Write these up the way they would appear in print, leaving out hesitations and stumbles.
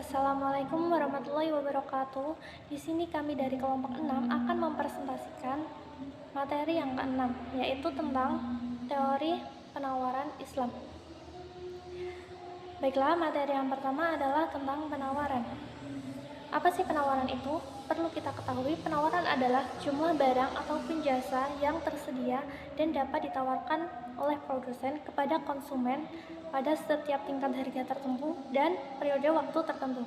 Assalamualaikum warahmatullahi wabarakatuh. Di sini kami dari kelompok 6 akan mempresentasikan materi yang keenam, yaitu tentang teori penawaran Islam. Baiklah, materi yang pertama adalah tentang penawaran. Apa sih penawaran itu? Perlu kita ketahui, penawaran adalah jumlah barang ataupun jasa yang tersedia dan dapat ditawarkan oleh produsen kepada konsumen pada setiap tingkat harga tertentu dan periode waktu tertentu.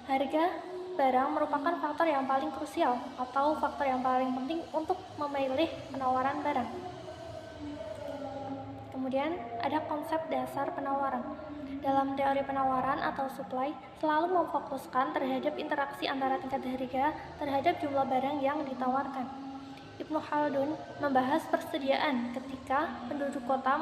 Harga barang merupakan faktor yang paling krusial atau faktor yang paling penting untuk memilih penawaran barang. Kemudian ada konsep dasar penawaran. Dalam teori penawaran atau supply selalu memfokuskan terhadap interaksi antara tingkat harga terhadap jumlah barang yang ditawarkan. Ibnu Khaldun membahas persediaan ketika penduduk kota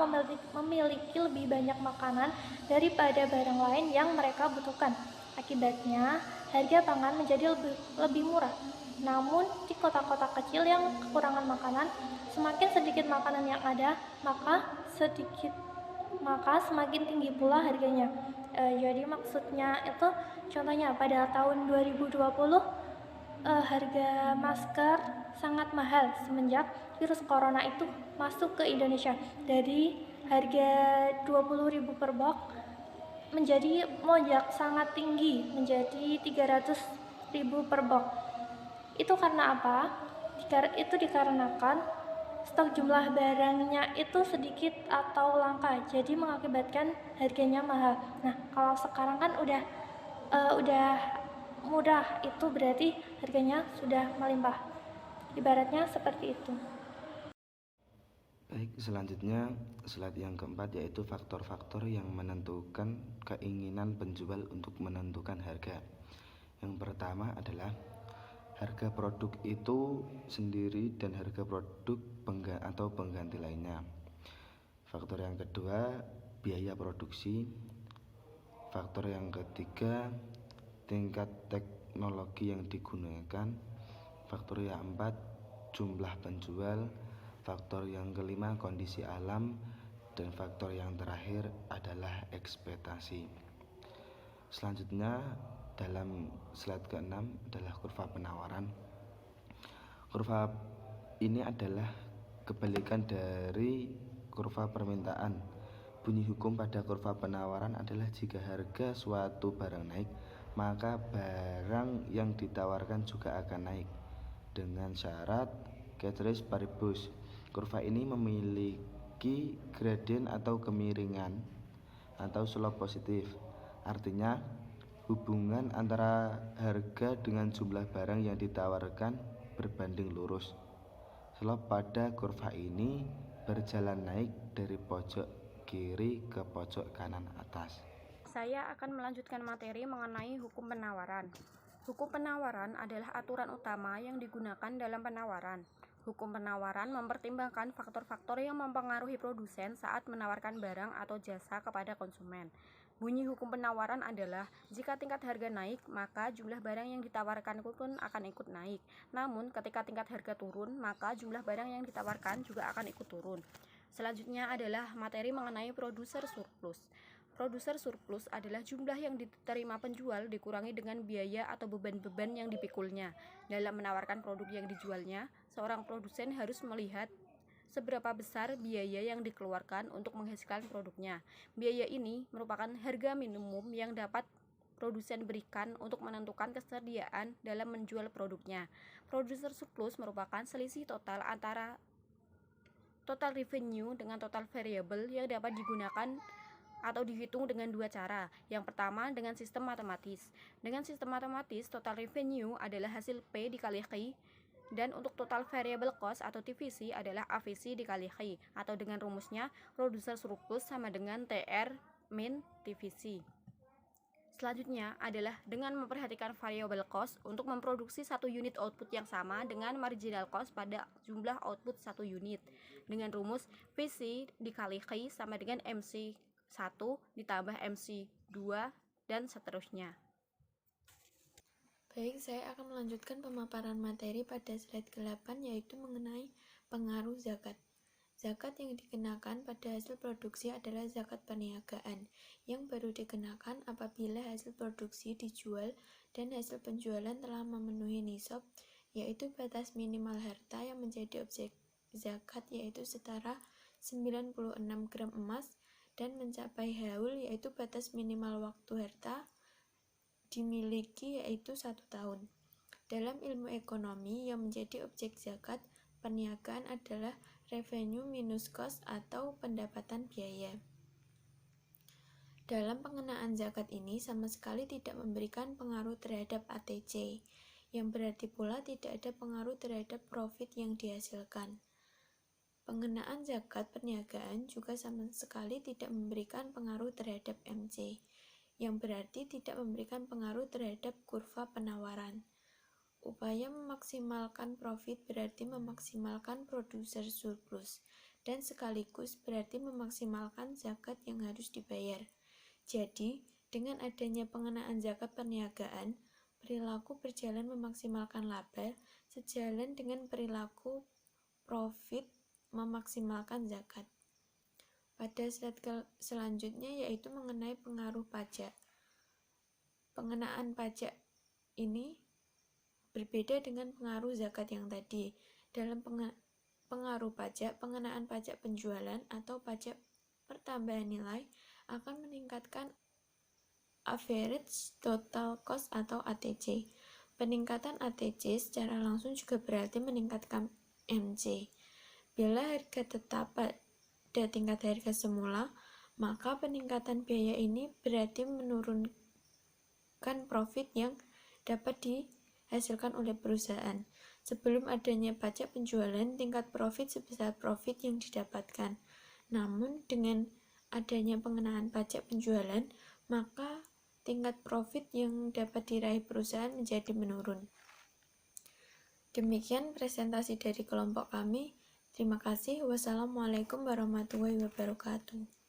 memiliki lebih banyak makanan daripada barang lain yang mereka butuhkan. Akibatnya, harga pangan menjadi lebih murah. Namun, di kota-kota kecil yang kekurangan makanan, semakin sedikit makanan yang ada, maka semakin tinggi pula harganya. Jadi maksudnya itu contohnya pada tahun 2020 harga masker sangat mahal semenjak virus corona itu masuk ke Indonesia. Dari harga 20.000 per box menjadi melonjak sangat tinggi menjadi 300.000 per box. Itu karena apa? Itu dikarenakan stok jumlah barangnya itu sedikit atau langka, jadi mengakibatkan harganya mahal. Nah, kalau sekarang kan udah murah, itu berarti harganya sudah melimpah. Ibaratnya seperti itu. Baik, selanjutnya slide yang keempat yaitu faktor-faktor yang menentukan keinginan penjual untuk menentukan harga. Yang pertama adalah harga produk itu sendiri dan harga produk atau pengganti lainnya. Faktor yang kedua, biaya produksi. Faktor yang ketiga, tingkat teknologi yang digunakan. Faktor yang keempat, jumlah penjual. Faktor yang kelima, kondisi alam. Dan faktor yang terakhir adalah ekspektasi. Selanjutnya dalam slide ke-6 adalah kurva penawaran. Kurva ini adalah kebalikan dari kurva permintaan. Bunyi hukum pada kurva penawaran adalah jika harga suatu barang naik, maka barang yang ditawarkan juga akan naik dengan syarat ceteris paribus. Kurva ini memiliki gradien atau kemiringan atau slope positif. Artinya hubungan antara harga dengan jumlah barang yang ditawarkan berbanding lurus. Slope pada kurva ini berjalan naik dari pojok kiri ke pojok kanan atas. Saya akan melanjutkan materi mengenai hukum penawaran. Hukum penawaran adalah aturan utama yang digunakan dalam penawaran. Hukum penawaran mempertimbangkan faktor-faktor yang mempengaruhi produsen saat menawarkan barang atau jasa kepada konsumen. Bunyi hukum penawaran adalah jika tingkat harga naik, maka jumlah barang yang ditawarkan pun akan ikut naik. Namun, ketika tingkat harga turun, maka jumlah barang yang ditawarkan juga akan ikut turun. Selanjutnya adalah materi mengenai produser surplus. Produser surplus adalah jumlah yang diterima penjual dikurangi dengan biaya atau beban-beban yang dipikulnya. Dalam menawarkan produk yang dijualnya, seorang produsen harus melihat seberapa besar biaya yang dikeluarkan untuk menghasilkan produknya. Biaya ini merupakan harga minimum yang dapat produsen berikan untuk menentukan kesediaan dalam menjual produknya. Produser surplus merupakan selisih total antara total revenue dengan total variable yang dapat digunakan atau dihitung dengan dua cara. Yang pertama dengan sistem matematis. Dengan sistem matematis, total revenue adalah hasil P dikali Q, dan untuk total variable cost atau TVC adalah AVC dikali Q, atau dengan rumusnya producer surplus sama dengan TR min TVC. Selanjutnya adalah dengan memperhatikan variable cost untuk memproduksi satu unit output yang sama dengan marginal cost pada jumlah output satu unit, dengan rumus VC dikali Q sama dengan MC 1 ditambah MC 2 dan seterusnya. Baik, saya akan melanjutkan pemaparan materi pada slide ke-8 yaitu mengenai pengaruh zakat. Zakat yang dikenakan pada hasil produksi adalah zakat perniagaan, yang baru dikenakan apabila hasil produksi dijual dan hasil penjualan telah memenuhi nisab, yaitu batas minimal harta yang menjadi objek zakat, yaitu setara 96 gram emas, dan mencapai haul, yaitu batas minimal waktu harta dimiliki, yaitu 1 tahun. Dalam ilmu ekonomi, yang menjadi objek zakat perniagaan adalah revenue minus cost atau pendapatan biaya. Dalam pengenaan zakat ini sama sekali tidak memberikan pengaruh terhadap ATC, yang berarti pula tidak ada pengaruh terhadap profit yang dihasilkan. Pengenaan zakat perniagaan juga sama sekali tidak memberikan pengaruh terhadap MC, yang berarti tidak memberikan pengaruh terhadap kurva penawaran. Upaya memaksimalkan profit berarti memaksimalkan produser surplus, dan sekaligus berarti memaksimalkan zakat yang harus dibayar. Jadi, dengan adanya pengenaan zakat perniagaan, perilaku berjalan memaksimalkan laba sejalan dengan perilaku profit memaksimalkan zakat. Pada slide selanjutnya yaitu mengenai pengaruh pajak. Pengenaan pajak ini berbeda dengan pengaruh zakat yang tadi. Dalam pengaruh pajak, pengenaan pajak penjualan atau pajak pertambahan nilai akan meningkatkan average total cost atau ATC. Peningkatan ATC secara langsung juga berarti meningkatkan MC. Bila harga tetap pada tingkat harga semula, maka peningkatan biaya ini berarti menurunkan profit yang dapat dihasilkan oleh perusahaan. Sebelum adanya pajak penjualan, tingkat profit sebesar profit yang didapatkan. Namun dengan adanya pengenaan pajak penjualan, maka tingkat profit yang dapat diraih perusahaan menjadi menurun. Demikian presentasi dari kelompok kami. Terima kasih. Wassalamualaikum warahmatullahi wabarakatuh.